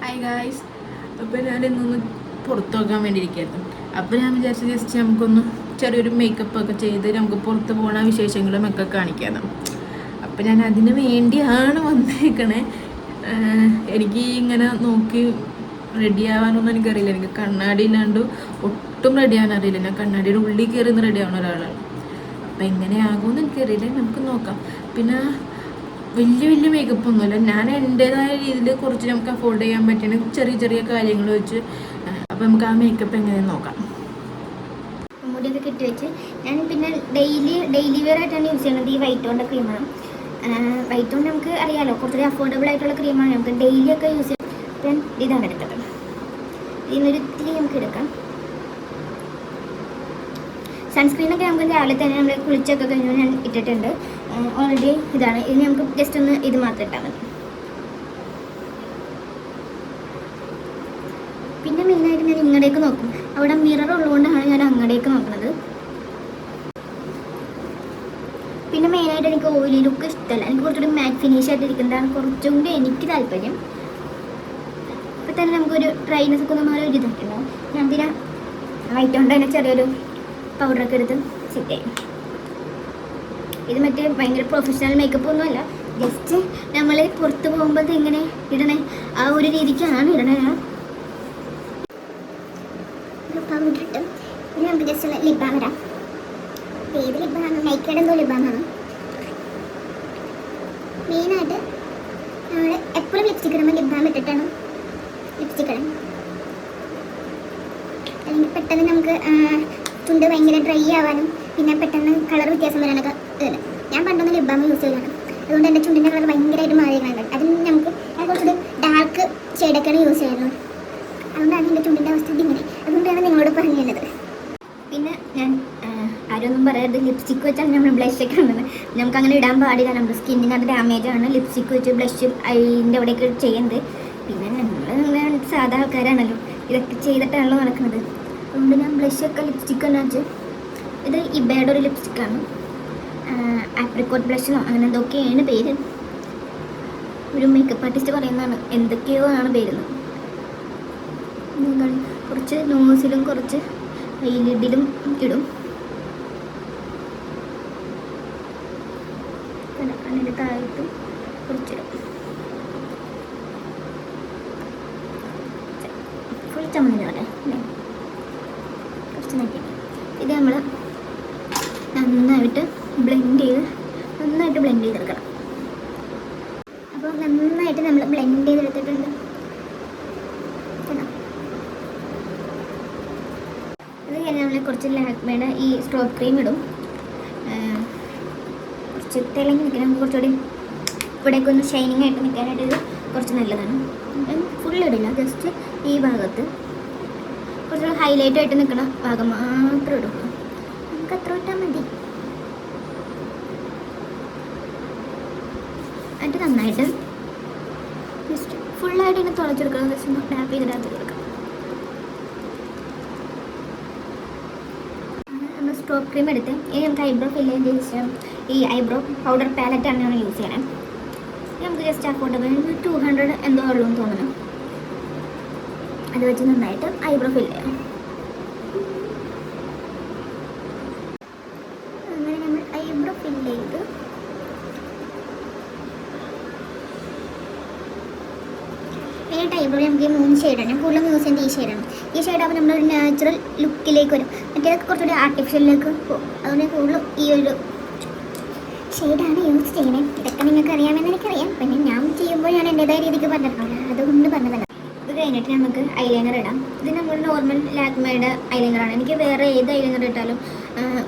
Hi guys. അപ്പോൾ ഞാൻ ഇന്നൊന്ന് പുറത്ത് പോകാൻ വേണ്ടിയിരിക്കുകയായിരുന്നു. അപ്പോൾ ഞാൻ വിചാരിച്ചു ജസ്റ്റ് നമുക്കൊന്ന് ചെറിയൊരു മേക്കപ്പ് ഒക്കെ ചെയ്ത് നമുക്ക് പുറത്ത് പോകണ വിശേഷങ്ങളും ഒക്കെ കാണിക്കാമെന്ന്. അപ്പോൾ ഞാൻ അതിന് വേണ്ടിയാണ് വന്നേക്കണേ. എനിക്ക് ഇങ്ങനെ നോക്കി റെഡി ആവാനൊന്നും എനിക്കറിയില്ല. എനിക്ക് കണ്ണാടി ഇല്ലാണ്ട് ഒട്ടും റെഡി ആവാൻ അറിയില്ല. ഞാൻ കണ്ണാടിയുടെ ഉള്ളിൽ കയറി ഒന്ന് റെഡി ആവുന്ന ഒരാളാണ്. അപ്പോൾ എങ്ങനെയാകുമെന്ന് എനിക്കറിയില്ല, നമുക്ക് നോക്കാം. പിന്നെ വലിയ വലിയ മേക്കപ്പ് ഒന്നുമില്ല, ഞാൻ എൻ്റെതായ രീതിയിൽ കുറച്ച് നമുക്ക് അഫോർഡ് ചെയ്യാൻ പറ്റുന്ന ചെറിയ ചെറിയ കാര്യങ്ങൾ വെച്ച് അപ്പോൾ നമുക്ക് ആ മേക്കപ്പ് എങ്ങനെയെന്ന് നോക്കാം. മുടിയൊക്കെ കെട്ടി വെച്ച് ഞാൻ പിന്നെ ഡെയിലി വെയർ ആയിട്ടാണ് യൂസ് ചെയ്യുന്നത്. ഈ വൈറ്റ് ടോണിൻ്റെ ക്രീമാണ്. വൈറ്റ് ടോൺ നമുക്ക് അറിയാമല്ലോ, കുറച്ചുകൂടി അഫോർഡബിൾ ആയിട്ടുള്ള ക്രീമാണ്. നമുക്ക് ഡെയിലി ഒക്കെ യൂസ് ചെയ്യാം. അപ്പം ഇതാണ് എടുത്തത്. ഇതിനൊരു ഇത്തിരി നമുക്ക് എടുക്കാം. സൺസ്ക്രീനൊക്കെ നമുക്ക് രാവിലെ തന്നെ നമ്മൾ കുളിച്ചൊക്കെ കഴിഞ്ഞാൽ ഞാൻ ഇട്ടിട്ടുണ്ട്. ഓൾറെഡി ഇതാണ്. ഇനി നമുക്ക് ജസ്റ്റ് ഒന്ന് ഇത് മാത്രം ഇട്ടാൽ മതി. പിന്നെ മെയിനായിട്ട് ഞാൻ ഇങ്ങടേക്ക് നോക്കും. അവിടെ മിറർ ഉള്ളതുകൊണ്ടാണ് ഞാൻ അങ്ങടേക്ക് നോക്കുന്നത്. പിന്നെ മെയിനായിട്ട് എനിക്ക് ഓയിലി ലുക്ക് ഇഷ്ടമല്ല. എനിക്ക് കുറച്ചുകൂടി മാറ്റ് ഫിനിഷ് ആയിട്ടിരിക്കുന്നതാണ് കുറച്ചും കൂടി എനിക്ക് താല്പര്യം. ഇപ്പം തന്നെ നമുക്കൊരു ഡ്രൈനെസ് ഒക്കെ ഒന്നും ഒരു ഇതായിട്ടുണ്ടാവും. ഞാൻ പിന്നെ വൈറ്റ് കൊണ്ട് തന്നെ ചെറിയൊരു പൗഡറൊക്കെ എടുത്ത് സെറ്റ് ചെയ്യും. ഇത് മറ്റേ ഭയങ്കര പ്രൊഫഷണൽ മേക്കപ്പ് ഒന്നുമല്ല, ജസ്റ്റ് നമ്മൾ പുറത്ത് പോകുമ്പോൾ എങ്ങനെ ഇടണേ ആ ഒരു രീതിക്കാണ് ഇടണേ. പൗഡർ ഇട്ട് പിന്നെ നമുക്ക് ജസ്റ്റ് ലിപ് ബാം ഇടാം. ഏത് ലിപ് ബാമാണ്? നൈക്കയുടെ എന്തോ ലിപ് ബാമാണ്. മെയിനായിട്ട് നമ്മൾ എപ്പോഴും ലിപ്സ്റ്റിക് ഇടുമ്പോൾ ലിപ് ബാം ഇട്ടിട്ടാണ് ലിപ്സ്റ്റിക് ഇടാൻ. അല്ലെങ്കിൽ പെട്ടെന്ന് നമുക്ക് ചുണ്ട് ഭയങ്കര ഡ്രൈ ആവാനും പിന്നെ പെട്ടെന്ന് കളർ വ്യത്യാസം വരാനൊക്കെ ഇല്ല. ഞാൻ പണ്ടൊന്നും ലിപ് ബാം യൂസ് ചെയ്യലാണ്. അതുകൊണ്ട് എൻ്റെ ചുണ്ടിൻ്റെ കളർ ഭയങ്കരമായിട്ട് മാറിയിട്ടുണ്ട്. അതിന് നമുക്ക് കുറച്ചുകൂടി ഡാർക്ക് ഷെയ്ഡൊക്കെയാണ് യൂസ് ചെയ്യുന്നത്. അതുകൊണ്ടാണ് എൻ്റെ ചുണ്ടിൻ്റെ അവസ്ഥ ഇങ്ങനെ. അതുകൊണ്ടാണ് നിങ്ങളോട് പറഞ്ഞു തന്നത്. പിന്നെ ഞാൻ ആരൊന്നും പറയരുത്, ലിപ്സ്റ്റിക്ക് വെച്ചാണ് നമ്മൾ ബ്ലഷ് ഒക്കെ ഉള്ളത്. നമുക്ക് അങ്ങനെ ഇടാൻ പാടില്ല. നമ്മുടെ സ്കിന്നിന് അത് ഡാമേജാണ് ലിപ്സ്റ്റിക്ക് വെച്ച് ബ്ലഷ് അതിൻ്റെ അവിടെയൊക്കെ ചെയ്യുന്നത്. പിന്നെ നമ്മൾ സാധാ ആൾക്കാരാണല്ലോ, ഇതൊക്കെ ചെയ്തിട്ടാണല്ലോ നടക്കുന്നത്. അതുകൊണ്ട് ഞാൻ ബ്ലഷൊക്കെ ലിപ്സ്റ്റിക്കെല്ലാം വെച്ച് ഇത് ഇബയുടെ ഒരു ലിപ്സ്റ്റിക്കാണ്. ആപ്രിക്കോട്ട് ബ്ലഷെന്നോ അങ്ങനെ എന്തൊക്കെയാണ് പേര്. ഒരു മേക്കപ്പ് ആർട്ടിസ്റ്റ് പറയുന്നതാണ്, എന്തൊക്കെയോ ആണ് പേരുന്നത്. നിങ്ങൾ കുറച്ച് നോസിലും കുറച്ച് ഐലിഡിലും ഇടും. കണ്ണിൻ്റെ താഴത്തും കുറച്ചിടും. ഫുൾ ചമ്മന്തി കുറച്ച് നോക്കി. ഇത് നമ്മൾ നന്നായിട്ട് ബ്ലെൻഡ് ചെയ്തെടുക്കണം. അപ്പോൾ നന്നായിട്ട് നമ്മൾ ബ്ലെൻഡ് ചെയ്തെടുത്തിട്ടുണ്ട്. അത് കഴിഞ്ഞ് നമ്മൾ കുറച്ച് ലാക്മേയുടെ ഈ സ്ട്രോബ് ക്രീം ഇടും. കുറച്ച് തിളങ്ങി നിൽക്കണം, നമുക്ക് കുറച്ചുകൂടി ഇവിടേക്ക് ഒന്ന് ഷൈനിങ് ആയിട്ട് നിൽക്കാനായിട്ട് ഇത് കുറച്ച് നല്ലതാണ്. ഫുൾ ഇടില്ല, ജസ്റ്റ് ഈ ഭാഗത്ത് കുറച്ച് ഹൈലൈറ്റ് ആയിട്ട് നിൽക്കുന്ന ഭാഗം മാത്രം ഇടും. നമുക്ക് അത്ര ഇട്ടാൽ മതി. എന്നിട്ട് നന്നായിട്ട് ജസ്റ്റ് ഫുള്ളായിട്ട് ഇങ്ങനെ തുളച്ചെടുക്കണം. ജസ്റ്റ് ഒന്ന് ടാപ്പ് ചെയ്തിട്ട് കൊടുക്കാം. നമ്മൾ സ്ട്രോബ് ക്രീം എടുത്ത് ഇനി നമുക്ക് ഐബ്രോ ഫില്ല് ചെയ്യുന്നതിന് ശേഷം ഈ ഐബ്രോ പൗഡർ പാലറ്റാണ് ഞാൻ യൂസ് ചെയ്യണം. നമുക്ക് ജസ്റ്റ് അഫോർഡബിൾ 200 എന്തോ ഉള്ളൂ എന്ന് തോന്നണം. അത് വെച്ച് നന്നായിട്ട് ഐബ്രോ ഫില്ല് ചെയ്യാം. അങ്ങനെ നമ്മൾ ഐബ്രോ ഫില്ല് ചെയ്ത് മെയിനായിട്ട് ഐബ്രോ നമുക്ക് 3 ഷെയ്ഡാണ്. ഞാൻ കൂടുതലും യൂസ് ചെയ്യുന്നത് ഈ ഷെയ്ഡാണ്. ഈ ഷെയ്ഡാകുമ്പോൾ നമ്മളൊരു നാച്ചുറൽ ലുക്കിലേക്ക് വരും. മറ്റേതൊക്കെ കുറച്ചുകൂടി ആർട്ടിഫിഷ്യലിലേക്ക് പോകും. അതുകൊണ്ട് കൂടുതലും ഈ ഒരു ഷെയ്ഡാണ് യൂസ് ചെയ്യണേ. ഇതൊക്കെ നിങ്ങൾക്ക് അറിയാമെന്ന് എനിക്കറിയാം. പിന്നെ ഞാൻ ചെയ്യുമ്പോൾ ഞാൻ എൻ്റെതായ രീതിക്ക് പറഞ്ഞിട്ടുണ്ടല്ലോ, അതുകൊണ്ട് പറഞ്ഞതല്ല. ഇത് കഴിഞ്ഞിട്ട് നമുക്ക് ഐലൈനർ ഇടാം. ഇത് നമ്മൾ നോർമൽ ലാക്മേയുടെ ഐലൈനറാണ്. എനിക്ക് വേറെ ഏത് ഐലൈനർ ഇട്ടാലും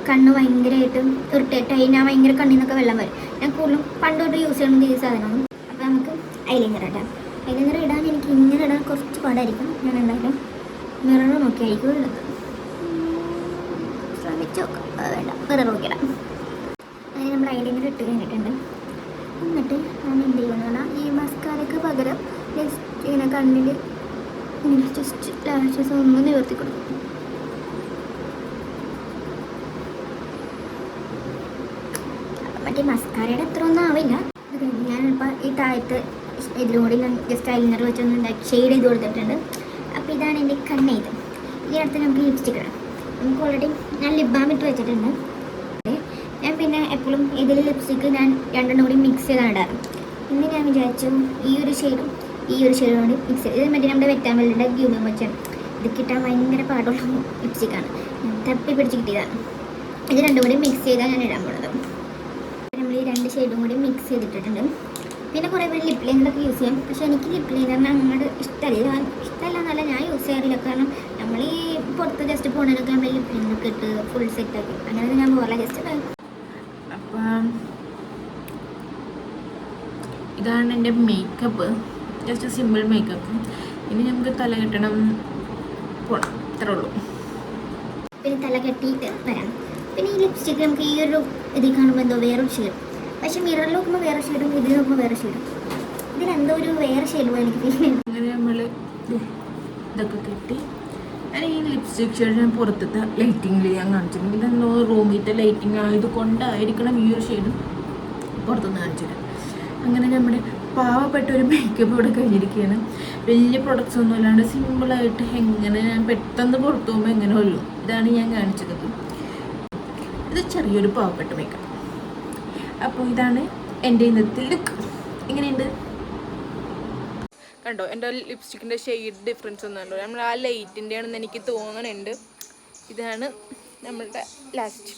കണ്ണ് ഭയങ്കരമായിട്ട് ഇറിറ്റേറ്റായി ഞാൻ ഭയങ്കര കണ്ണിൽ നിന്നൊക്കെ വെള്ളം വരും. ഞാൻ കൂടുതലും പണ്ടോട്ട് യൂസ് ചെയ്യുന്നത് ഈ സാധനമാണ്. അപ്പോൾ നമുക്ക് ഐലൈനർ ഇടാം. ഐലൈനർ ഇടാൻ എനിക്ക് ഇങ്ങനെ ഇടാൻ കുറച്ച് പാടായിരിക്കും. ഞാൻ എന്തായാലും മിറർ നോക്കിയായിരിക്കും ഇടുന്നത്. ശ്രമിച്ച് നോക്കാം. വേണ്ട, മിറർ നോക്കിയിടാം. അങ്ങനെ നമ്മൾ ഐലൈനർ ഇട്ട് കഴിഞ്ഞിട്ടുണ്ട്. എന്നിട്ട് ഞാൻ എന്ത് ചെയ്യുമെന്ന് പറഞ്ഞാൽ ഈ മസ്കാരയ്ക്ക് പകരം ജസ്റ്റ് ഇങ്ങനെ കണ്ണിൽ ഇങ്ങനെ ജസ്റ്റ് ലാഷസ് ഒന്ന് നിവർത്തി കൊടുക്കും. മറ്റേ മസ്കാരയുടെ അത്ര ഒന്നും ആവില്ല. അത് കഴിഞ്ഞ് ഞാനിപ്പോൾ ഈ താഴത്ത് ഇതിലൂടെ ഞാൻ ജസ്റ്റ് ഐലൈനർ വെച്ചൊന്ന് ഉണ്ടാക്കി ഷെയ്ഡ് ചെയ്ത് കൊടുത്തിട്ടുണ്ട്. അപ്പോൾ ഇതാണ് എൻ്റെ കണ്ണെയ്ത്. ഈ അടുത്ത് നമുക്ക് ലിപ്സ്റ്റിക് ഇടാം. നമുക്ക് ഓൾറെഡി ഞാൻ ലിപ് ബാം ഇട്ട് വെച്ചിട്ടുണ്ട്. ഞാൻ പിന്നെ എപ്പോഴും ഇതിൽ ലിപ്സ്റ്റിക്ക് ഞാൻ രണ്ടെണ്ണം കൂടി മിക്സ് ചെയ്താണ് ഇടാറ്. ഇന്ന് ഞാൻ വിചാരിച്ചു ഈ ഒരു ഷെയ്ഡും കൂടി മിക്സ് ചെയ്ത്. ഇത് മറ്റേ നമ്മുടെ വെറ്റാമലിൻ്റെ ഗ്യൂമിയം വെച്ചാണ്. ഇത് കിട്ടാൻ ഭയങ്കര പാടുള്ള ലിപ്സ്റ്റിക്കാണ്. ഞാൻ തപ്പി പിടിച്ച് കിട്ടിയതാണ്. ഇത് രണ്ടും കൂടി മിക്സ് ചെയ്താണ് ഞാൻ ഇടാൻ പോകുന്നത്. നമ്മൾ ഈ 2 ഷെയ്ഡും കൂടി മിക്സ് ചെയ്തിട്ടിട്ടുണ്ട്. പിന്നെ കുറേ പേര് ലിപ് ലൈനറൊക്കെ യൂസ് ചെയ്യാം. പക്ഷേ എനിക്ക് ലിപ് ലൈനറിന് അങ്ങോട്ട് ഇഷ്ടമല്ല എന്നല്ല, ഞാൻ യൂസ് ചെയ്യാറില്ല. കാരണം നമ്മൾ ഈ പുറത്ത് ജസ്റ്റ് പോകണതിനൊക്കെ നമ്മൾ ലിപ് ലൈനറൊക്കെ ഇട്ട് ഫുൾ സെറ്റാക്കി അങ്ങനെ ഞാൻ പോകാറില്ല. ജസ്റ്റ് അപ്പം ഇതാണ് എൻ്റെ മേക്കപ്പ്. Just simple makeup. ഇനി നമുക്ക് തല കെട്ടണം പോകണം, ഇത്രേ ഉള്ളൂ. പിന്നെ തല കെട്ടിയിട്ട് വരാം. പിന്നെ ഈ ലിപ്സ്റ്റിക്ക് നമുക്ക് ഈ ഒരു ഇതിൽ കാണുമ്പോൾ എന്തോ വേറൊരു ഷെയ്ഡ്, പക്ഷേ മിററിൽ നോക്കുമ്പോൾ വേറെ ഷെയ്ഡും ഇതിൽ നോക്കുമ്പോൾ വേറെ ഷെയ്ഡും. ഇതിലെന്തോ ഒരു വേറെ ഷെയ്ഡ് പോലെ എനിക്ക് ഫീൽ ചെയ്യുന്നു. അങ്ങനെ നമ്മൾ ഇതൊക്കെ കെട്ടി ഞാൻ ഈ ലിപ്സ്റ്റിക് ഷെയ്ഡ് ഞാൻ പുറത്തത്തെ ലൈറ്റിങ്ങിൽ ഞാൻ കാണിച്ചിട്ടുണ്ട്. ഇതെന്തോ റൂമിലത്തെ ലൈറ്റിംഗ് ആയത് കൊണ്ടായിരിക്കണം ഈ ഒരു ഷെയ്ഡ് പുറത്തുനിന്ന് കാണിച്ചത്. അങ്ങനെ നമ്മുടെ പാവപ്പെട്ട ഒരു മേക്കപ്പ് ഇവിടെ കഴിഞ്ഞിരിക്കുകയാണ്. വലിയ പ്രൊഡക്ട്സ് ഒന്നും ഇല്ലാണ്ട് സിമ്പിളായിട്ട് എങ്ങനെ ഞാൻ പെട്ടെന്ന് പുറത്തു പോകുമ്പോൾ എങ്ങനെ വരും, ഇതാണ് ഞാൻ കാണിച്ചത്. ഇത് ചെറിയൊരു പാവപ്പെട്ട മേക്കപ്പ്. അപ്പോൾ ഇതാണ് എൻ്റെ ഇന്നത്തെ ലുക്ക്. എങ്ങനെയുണ്ട് കണ്ടോ? എൻ്റെ ലിപ്സ്റ്റിക്കിൻ്റെ ഷെയ്ഡ് ഡിഫറൻസ് ഒന്നും ഉണ്ടോ? നമ്മൾ ആ ലൈറ്റിൻ്റെ ആണെന്ന് എനിക്ക് തോന്നുന്നുണ്ട്. ഇതാണ് നമ്മളുടെ ലാസ്റ്റ്.